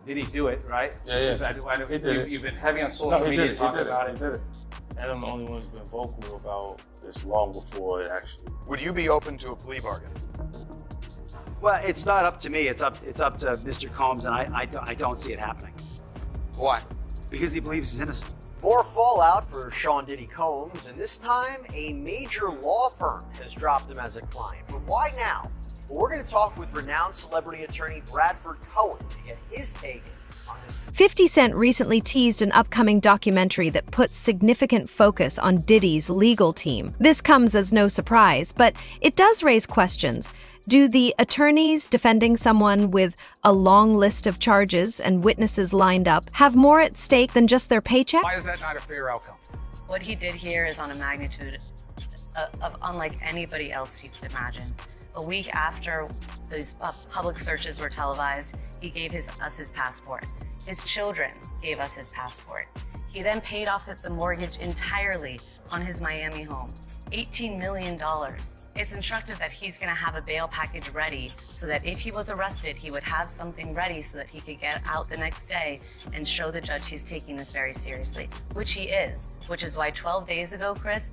Did he do it, right? Yeah, You've been heavy on social media talking about it. He did it. And I'm the only one who's been vocal about this long before it actually. Would you be open to a plea bargain? Well, it's not up to me. It's up to Mr. Combs, and I don't see it happening. Why? Because he believes he's innocent. More fallout for Sean Diddy Combs, and this time a major law firm has dropped him as a client. But why now? Well, we're going to talk with renowned celebrity attorney Bradford Cohen to get his take on this. 50 Cent recently teased an upcoming documentary that puts significant focus on Diddy's legal team. This comes as no surprise, but it does raise questions. Do the attorneys defending someone with a long list of charges and witnesses lined up have more at stake than just their paycheck? Why is that not a fair outcome? What he did here is on a magnitude of unlike anybody else you could imagine. A week after these public searches were televised, he gave us his passport. His children gave us his passport. He then paid off the mortgage entirely on his Miami home, $18 million. It's instructive that he's going to have a bail package ready so that if he was arrested, he would have something ready so that he could get out the next day and show the judge he's taking this very seriously, which he is, which is why 12 days ago, Chris,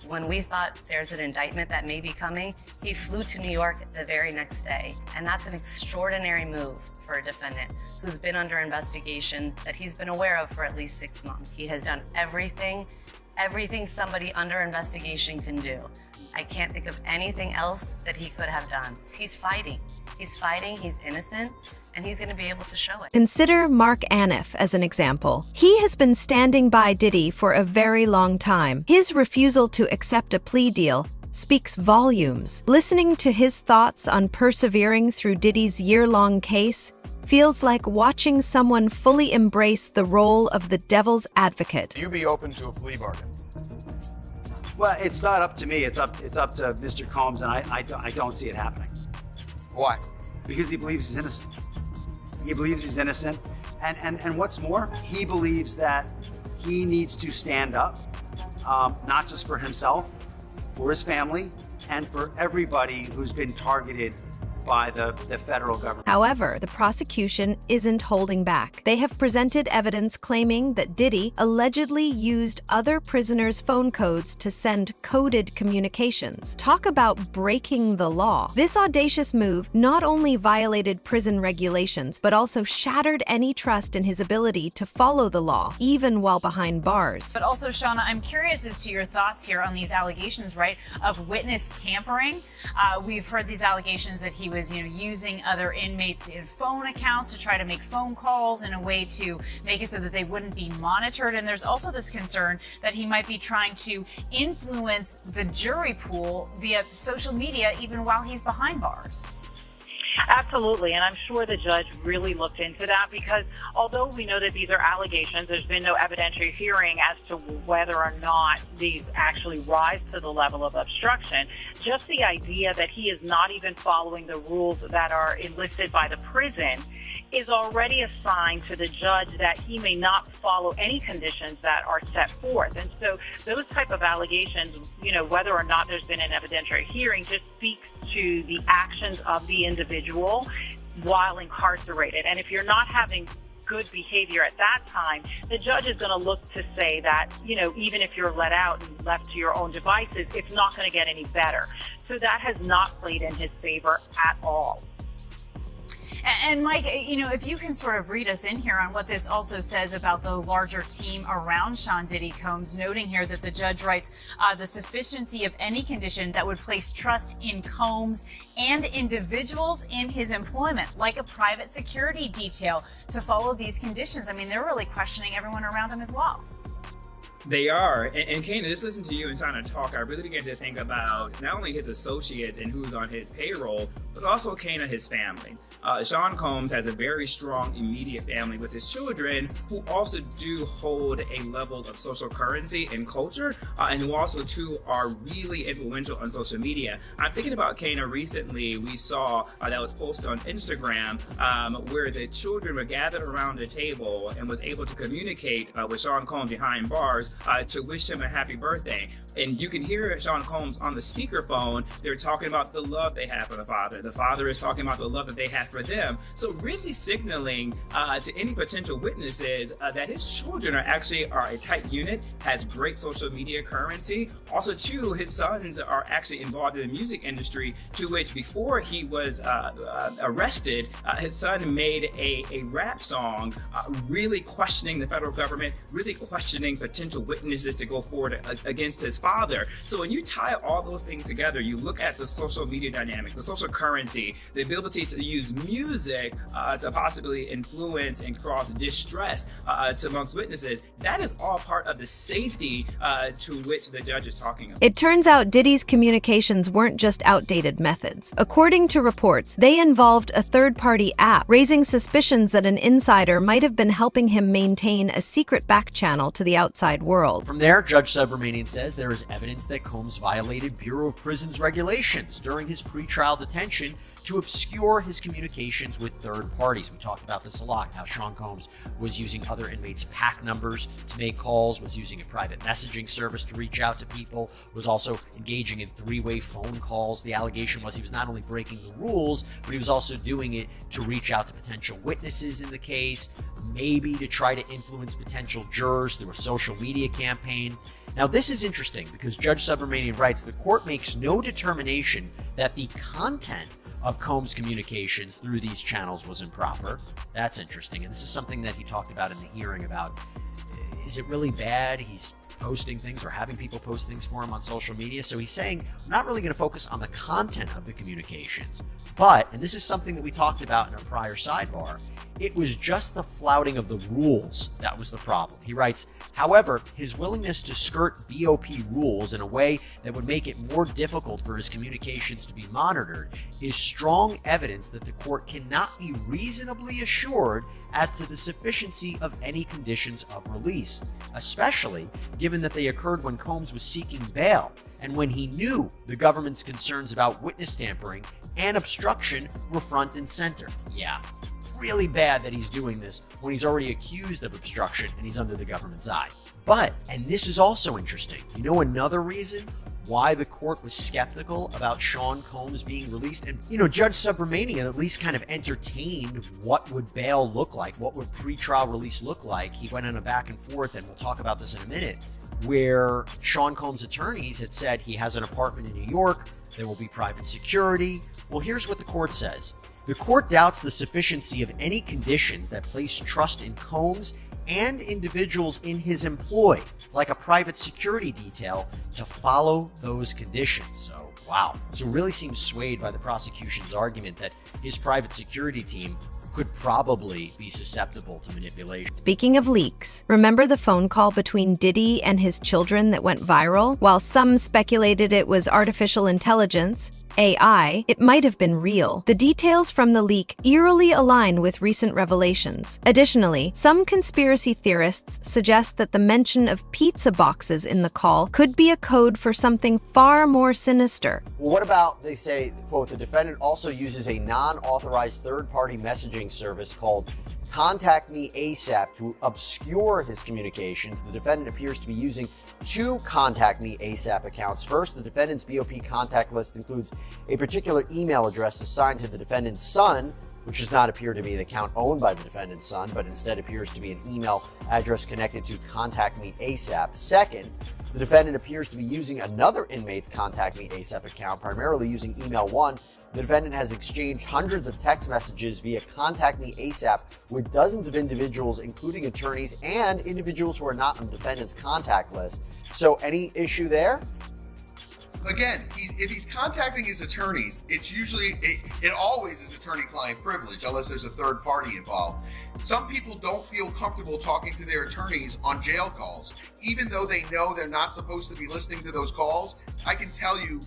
when we thought there's an indictment that may be coming, he flew to New York the very next day. And that's an extraordinary move for a defendant who's been under investigation that he's been aware of for at least 6 months. He has done everything somebody under investigation can do. I can't think of anything else that he could have done. He's fighting, he's innocent, and he's gonna be able to show it. Consider Mark Aniff as an example. He has been standing by Diddy for a very long time. His refusal to accept a plea deal speaks volumes. Listening to his thoughts on persevering through Diddy's year-long case feels like watching someone fully embrace the role of the devil's advocate. Would you be open to a plea bargain? Well, it's not up to me. It's up to Mr. Combs, and I don't see it happening. Why? Because he believes he's innocent. He believes he's innocent, and what's more, he believes that he needs to stand up, not just for himself, for his family, and for everybody who's been targeted by the federal government. However, the prosecution isn't holding back. They have presented evidence claiming that Diddy allegedly used other prisoners' phone codes to send coded communications. Talk about breaking the law. This audacious move not only violated prison regulations, but also shattered any trust in his ability to follow the law, even while behind bars. But also, Shauna, I'm curious as to your thoughts here on these allegations, right, of witness tampering. We've heard these allegations that he was, using other inmates' phone accounts to try to make phone calls in a way to make it so that they wouldn't be monitored. And there's also this concern that he might be trying to influence the jury pool via social media even while he's behind bars. Absolutely, and I'm sure the judge really looked into that because although we know that these are allegations, there's been no evidentiary hearing as to whether or not these actually rise to the level of obstruction. Just the idea that he is not even following the rules that are enlisted by the prison is already a sign to the judge that he may not follow any conditions that are set forth. And so those type of allegations, whether or not there's been an evidentiary hearing, just speaks to the actions of the individual while incarcerated. And if you're not having good behavior at that time, the judge is going to look to say that, even if you're let out and left to your own devices, it's not going to get any better. So that has not played in his favor at all. And Mike, if you can sort of read us in here on what this also says about the larger team around Sean Diddy Combs, noting here that the judge writes the sufficiency of any condition that would place trust in Combs and individuals in his employment, like a private security detail, to follow these conditions. I mean, they're really questioning everyone around him as well. They are. And Kana, just listening to you and trying to talk, I really began to think about not only his associates and who's on his payroll, but also Kana, his family. Sean Combs has a very strong immediate family with his children who also do hold a level of social currency and culture, and who also too are really influential on social media. I'm thinking about Kana recently. We saw that was posted on Instagram where the children were gathered around the table and was able to communicate with Sean Combs behind bars to wish him a happy birthday. And you can hear Sean Combs on the speakerphone. They're talking about the love they have for the father. The father is talking about the love that they have for them. So really signaling to any potential witnesses that his children are a tight unit, has great social media currency. Also, too, his sons are actually involved in the music industry, to which before he was arrested, his son made a rap song really questioning the federal government, really questioning potential witnesses to go forward against his father. So when you tie all those things together, you look at the social media dynamic, the social currency, the ability to use music to possibly influence and cause distress to amongst witnesses. That is all part of the safety to which the judge is talking about. It turns out Diddy's communications weren't just outdated methods. According to reports, they involved a third-party app, raising suspicions that an insider might have been helping him maintain a secret back channel to the outside world. From there, Judge Subramanian says there is evidence that Combs violated Bureau of Prisons regulations during his pretrial detention to obscure his communications with third parties. We talked about this a lot, how Sean Combs was using other inmates' PAC numbers to make calls, was using a private messaging service to reach out to people, was also engaging in three-way phone calls. The allegation was he was not only breaking the rules, but he was also doing it to reach out to potential witnesses in the case, maybe to try to influence potential jurors through a social media campaign. Now, this is interesting because Judge Subramanian writes, the court makes no determination that the content of Combs' communications through these channels was improper. That's interesting. And this is something that he talked about in the hearing about, is it really bad he's posting things or having people post things for him on social media? So he's saying, I'm not really going to focus on the content of the communications, but, and this is something that we talked about in a prior sidebar, it was just the flouting of the rules that was the problem. He writes, however, his willingness to skirt BOP rules in a way that would make it more difficult for his communications to be monitored is strong evidence that the court cannot be reasonably assured as to the sufficiency of any conditions of release, especially given that they occurred when Combs was seeking bail and when he knew the government's concerns about witness tampering and obstruction were front and center. Yeah, really bad that he's doing this when he's already accused of obstruction and he's under the government's eye. But, and this is also interesting, you know another reason why the court was skeptical about Sean Combs being released? And, you know, Judge Subramanian at least kind of entertained what would bail look like, what would pretrial release look like. He went on a back and forth, and we'll talk about this in a minute, where Sean Combs' attorneys had said he has an apartment in New York, there will be private security. Well, here's what the court says. The court doubts the sufficiency of any conditions that place trust in Combs and individuals in his employ, like a private security detail, to follow those conditions. So, wow. So really seems swayed by the prosecution's argument that his private security team could probably be susceptible to manipulation. Speaking of leaks, remember the phone call between Diddy and his children that went viral? While some speculated it was artificial intelligence, AI, it might have been real. The details from the leak eerily align with recent revelations. Additionally, some conspiracy theorists suggest that the mention of pizza boxes in the call could be a code for something far more sinister. Well, what about, they say, quote, the defendant also uses a non-authorized third-party messaging service called Contact Me ASAP to obscure his communications. The defendant appears to be using two Contact Me ASAP accounts. First, the defendant's BOP contact list includes a particular email address assigned to the defendant's son, which does not appear to be an account owned by the defendant's son, but instead appears to be an email address connected to Contact Me ASAP. Second, the defendant appears to be using another inmate's Contact Me ASAP account, primarily using email one. The defendant has exchanged hundreds of text messages via Contact Me ASAP with dozens of individuals, including attorneys and individuals who are not on the defendant's contact list. So any issue there? Again, if he's contacting his attorneys, it's usually, it always is attorney-client privilege, unless there's a third party involved. Some people don't feel comfortable talking to their attorneys on jail calls. Even though they know they're not supposed to be listening to those calls, I can tell you,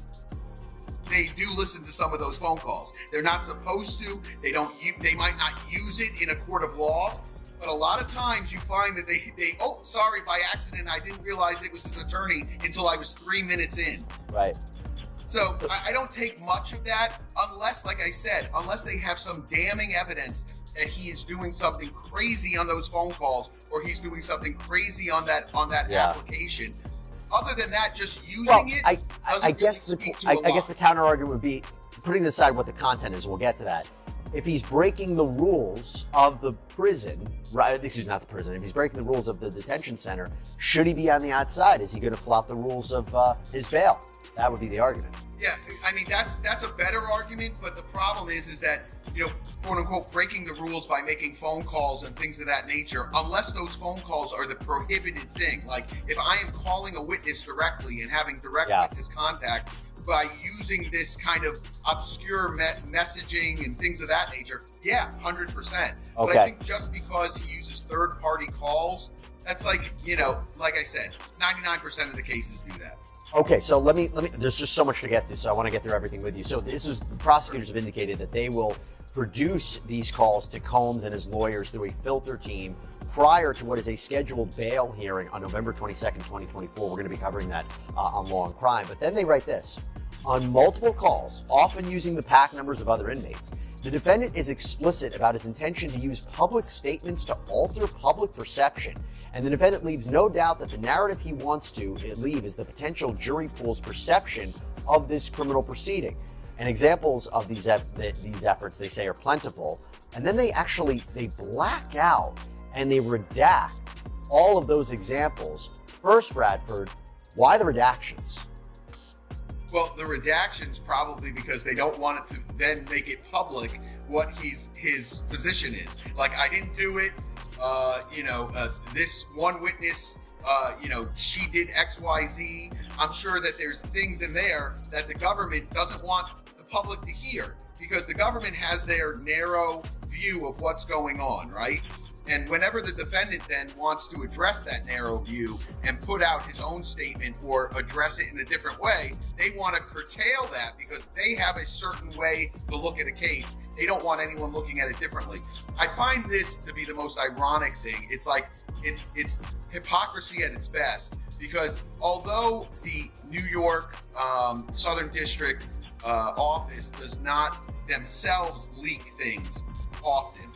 they do listen to some of those phone calls. They're not supposed to. They might not use it in a court of law. But a lot of times you find that they oh, sorry, by accident, I didn't realize it was his attorney until I was 3 minutes in. Right. So I don't take much of that unless, like I said, unless they have some damning evidence that he is doing something crazy on those phone calls or he's doing something crazy on that application. Other than that, just using it. I guess the counter argument would be, putting aside what the content is, we'll get to that. If he's breaking the rules of the prison, right? Excuse me, not the prison. If he's breaking the rules of the detention center, should he be on the outside? Is he going to flout the rules of his bail? That would be the argument. Yeah, I mean that's a better argument, but the problem is that, quote unquote, breaking the rules by making phone calls and things of that nature, unless those phone calls are the prohibited thing. Like if I am calling a witness directly and having direct witness contact by using this kind of obscure messaging and things of that nature, 100%. But I think just because he uses third-party calls, that's like I said, 99% of the cases do that. Okay, so let me. There's just so much to get to, so I want to get through everything with you. So the prosecutors have indicated that they will produce these calls to Combs and his lawyers through a filter team prior to what is a scheduled bail hearing on November 22nd, 2024. We're going to be covering that on Law and Crime. But then they write this. On multiple calls, often using the PAC numbers of other inmates, the defendant is explicit about his intention to use public statements to alter public perception, and the defendant leaves no doubt that the narrative he wants to leave is the potential jury pool's perception of this criminal proceeding. And examples of these efforts, they say, are plentiful. And then they black out and they redact all of those examples. First, Bradford, why the redactions? Well, the redactions probably because they don't want it to then make it public what his position is. Like, I didn't do it. This one witness, she did X, Y, Z. I'm sure that there's things in there that the government doesn't want the public to hear because the government has their narrow view of what's going on, right? And whenever the defendant then wants to address that narrow view and put out his own statement or address it in a different way, they want to curtail that because they have a certain way to look at a case. They don't want anyone looking at it differently. I find this to be the most ironic thing. It's like, it's hypocrisy at its best because although the New York Southern District office does not themselves leak things often,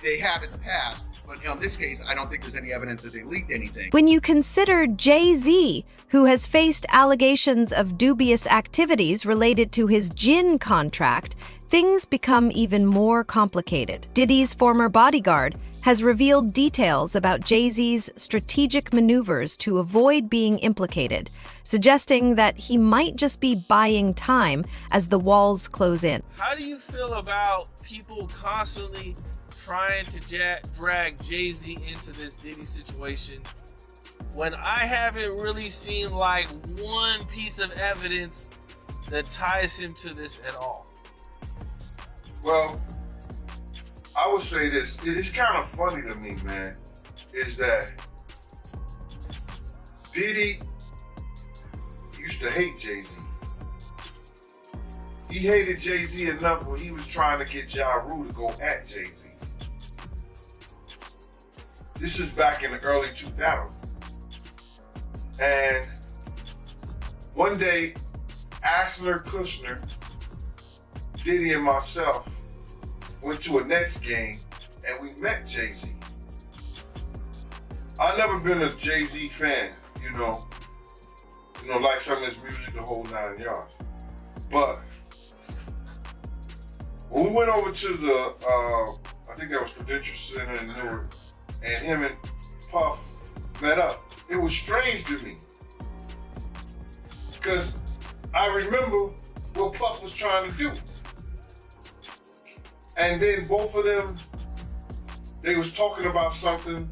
they have in the past, but in this case, I don't think there's any evidence that they leaked anything. When you consider Jay-Z, who has faced allegations of dubious activities related to his gin contract, things become even more complicated. Diddy's former bodyguard has revealed details about Jay-Z's strategic maneuvers to avoid being implicated, suggesting that he might just be buying time as the walls close in. How do you feel about people constantly trying to drag Jay-Z into this Diddy situation when I haven't really seen like one piece of evidence that ties him to this at all? Well, I would say this. It's kind of funny to me, man, is that Diddy used to hate Jay-Z. He hated Jay-Z enough when he was trying to get Ja Rule to go at Jay-Z. This is back in the early 2000s. And one day, Asler, Kushner, Diddy, and myself went to a Nets game and we met Jay-Z. I've never been a Jay-Z fan, like some of his music, the whole 9 yards. But when we went over to the, I think that was Prudential Center in Newark, and him and Puff met up, it was strange to me. Because I remember what Puff was trying to do. And then both of them, they was talking about something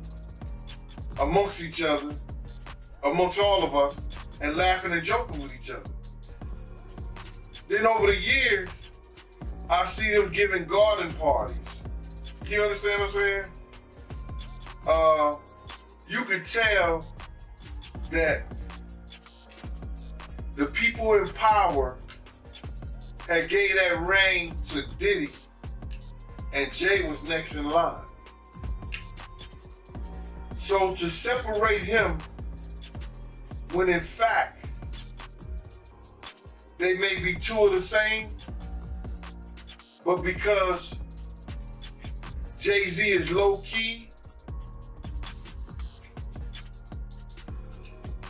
amongst each other, amongst all of us, and laughing and joking with each other. Then over the years, I see them giving garden parties. You understand what I'm saying? You could tell that the people in power had gave that reign to Diddy, and Jay was next in line. So to separate him, when in fact, they may be two of the same, but because Jay-Z is low-key,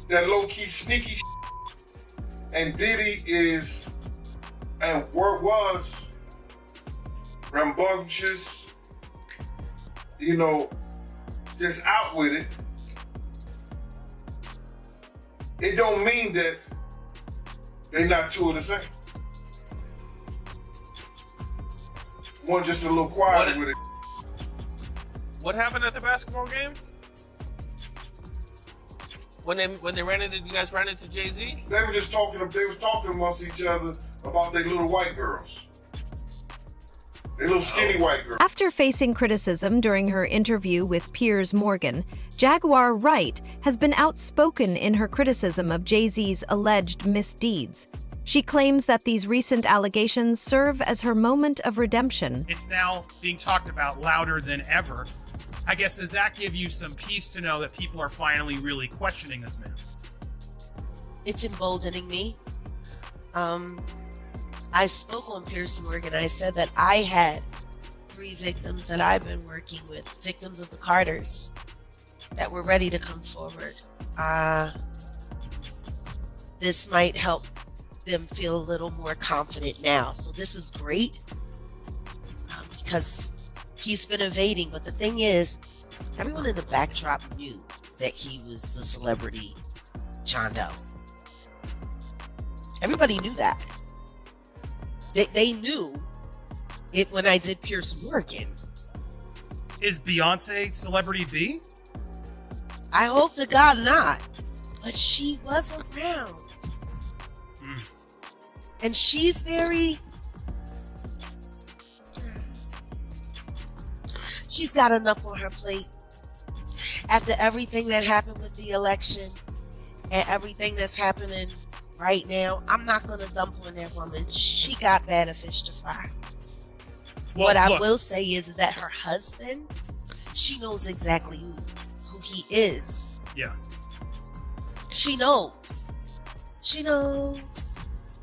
that low-key sneaky shit, and Diddy is and was rambunctious, you know, just out with it. It don't mean that they're not two of the same. One just a little quiet with it. What happened at the basketball game? When they ran into, you guys ran into Jay-Z? They were just talking. They was talking amongst each other about their little white girls. Their little skinny white girls. After facing criticism during her interview with Piers Morgan, Jaguar Wright has been outspoken in her criticism of Jay-Z's alleged misdeeds. She claims that these recent allegations serve as her moment of redemption. It's now being talked about louder than ever. I guess, does that give you some peace to know that people are finally really questioning this man? It's emboldening me. I spoke on Piers Morgan. I said that I had 3 victims that I've been working with, victims of the Carters, that were ready to come forward. This might help them feel a little more confident now. So this is great because he's been evading. But the thing is, everyone in the backdrop knew that he was the celebrity John Doe. Everybody knew that. They knew it when I did Piers Morgan. Is Beyonce celebrity B? I hope to God not. But she was around. And she's she's got enough on her plate. After everything that happened with the election and everything that's happening right now, I'm not going to dump on that woman. She got better fish to fry. Well, what I will say is that her husband, she knows exactly who he is. Yeah. She knows. She knows.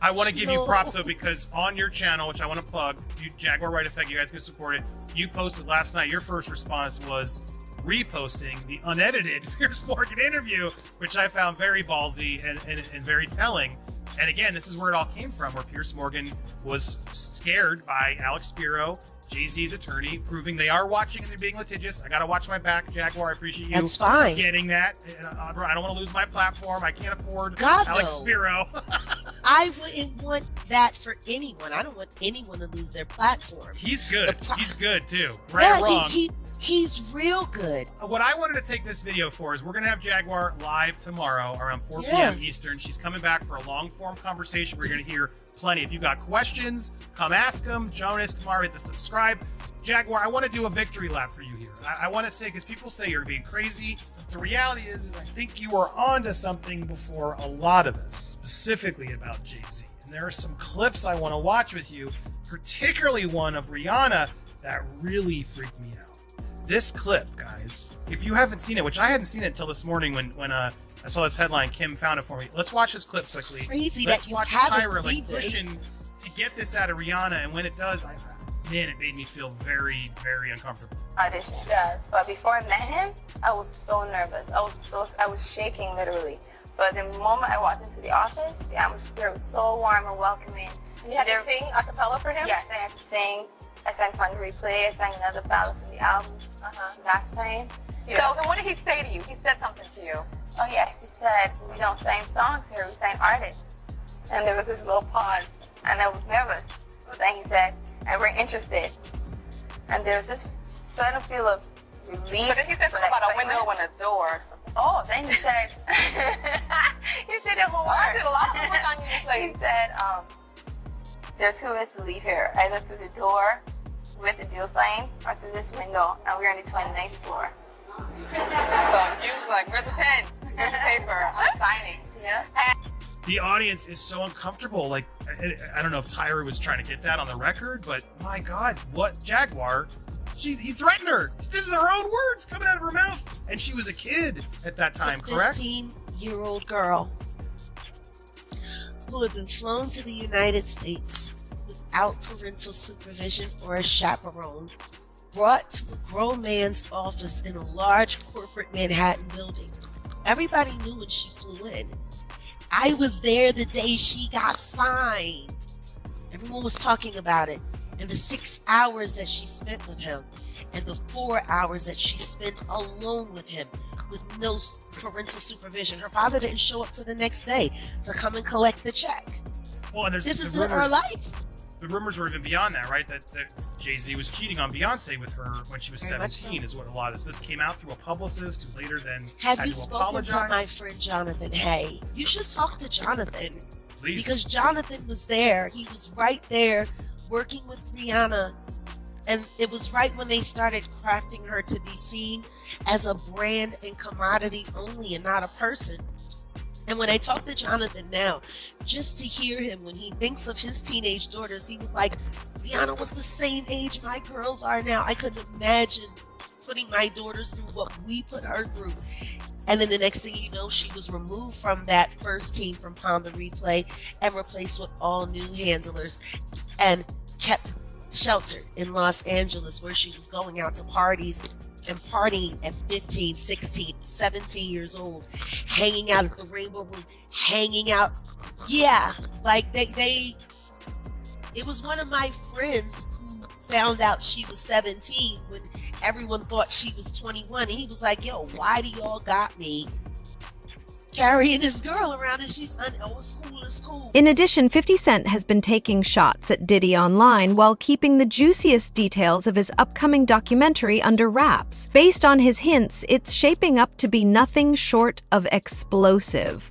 I want to give you props though, because on your channel, which I want to plug, you Jaguar Right Effect, you guys can support it. You posted last night. Your first response was reposting the unedited Piers Morgan interview, which I found very ballsy and very telling. And again, this is where it all came from, where Piers Morgan was scared by Alex Spiro, Jay-Z's attorney, proving they are watching and they're being litigious. I got to watch my back, Jaguar. I appreciate you That's fine. getting that. I don't want to lose my platform. I can't afford God, Alex no. Spiro. I wouldn't want that for anyone. I don't want anyone to lose their platform. He's good. He's good too. Right or wrong. He's real good. What I wanted to take this video for is we're going to have Jaguar live tomorrow around 4 p.m. Eastern. She's coming back for a long-form conversation. We're going to hear plenty. If you got questions, come ask them. Jonas, tomorrow, hit the subscribe. Jaguar, I want to do a victory lap for you here. I want to say, because people say you're being crazy. The reality is I think you were onto something before a lot of us, specifically about Jay-Z. And there are some clips I want to watch with you, particularly one of Rihanna that really freaked me out. This clip, guys, if you haven't seen it, which I hadn't seen it until this morning when I saw this headline, Kim found it for me. Let's watch this clip quickly. Crazy Let's that you watch haven't Tyra seen this. pushing to get this out of Rihanna, and when it does, man, it made me feel very, very uncomfortable. Audition. Yeah, but before I met him, I was so nervous. I was shaking literally. But the moment I walked into the office, the atmosphere was so warm and welcoming. And you had to sing a cappella for him? Yes, I had to sing. I sang Fun to Replay. I sang another ballad from the album last time. Yeah. So then what did he say to you? He said something to you. Oh yes, he said, we don't sing songs here, we sing artists. And there was this little pause, and I was nervous. But then he said, and we're interested. And there was this sudden feel of relief. But then he said something about a window and a door or something. Oh, then he said, he said it more. I did a lot of homework on you. He said, there are 2 ways to leave here, either through the door with the deal sign or through this window, and we're on the 29th floor. So you was like, where's the pen? Here's the paper. I'm signing. Yeah. The audience is so uncomfortable. Like, I don't know if Tyra was trying to get that on the record, but my God, what Jaguar? He threatened her. This is her own words coming out of her mouth. And she was a kid at that time, correct? 15-year-old girl who had been flown to the United States without parental supervision or a chaperone, brought to a grown man's office in a large corporate Manhattan building. Everybody knew when she flew in. I was there the day she got signed. Everyone was talking about it, and the 6 hours that she spent with him, and the 4 hours that she spent alone with him with no parental supervision. Her father didn't show up to the next day to come and collect the check. Well, and there's This the is rumors, her life. The rumors were even beyond that, right? That Jay-Z was cheating on Beyonce with her when she was Very much 17 is what a lot of this came out through a publicist who later then Have had you to spoken apologize. to my friend Jonathan Hay? You should talk to Jonathan. Please. Because Jonathan was there. He was right there working with Rihanna. And it was right when they started crafting her to be seen as a brand and commodity only and not a person. And when I talk to Jonathan now, just to hear him when he thinks of his teenage daughters, he was like, Rihanna was the same age my girls are now. I couldn't imagine putting my daughters through what we put her through. And then the next thing you know, she was removed from that first team from Palm Replay and replaced with all new handlers and kept sheltered in Los Angeles, where she was going out to parties and partying at 15, 16, 17 years old, hanging out at the Rainbow Room, hanging out. Yeah, like it was one of my friends who found out she was 17 when everyone thought she was 21. And he was like, yo, why do y'all got me carrying this girl around and she's it's cool. In addition, 50 Cent has been taking shots at Diddy online while keeping the juiciest details of his upcoming documentary under wraps. Based on his hints, it's shaping up to be nothing short of explosive.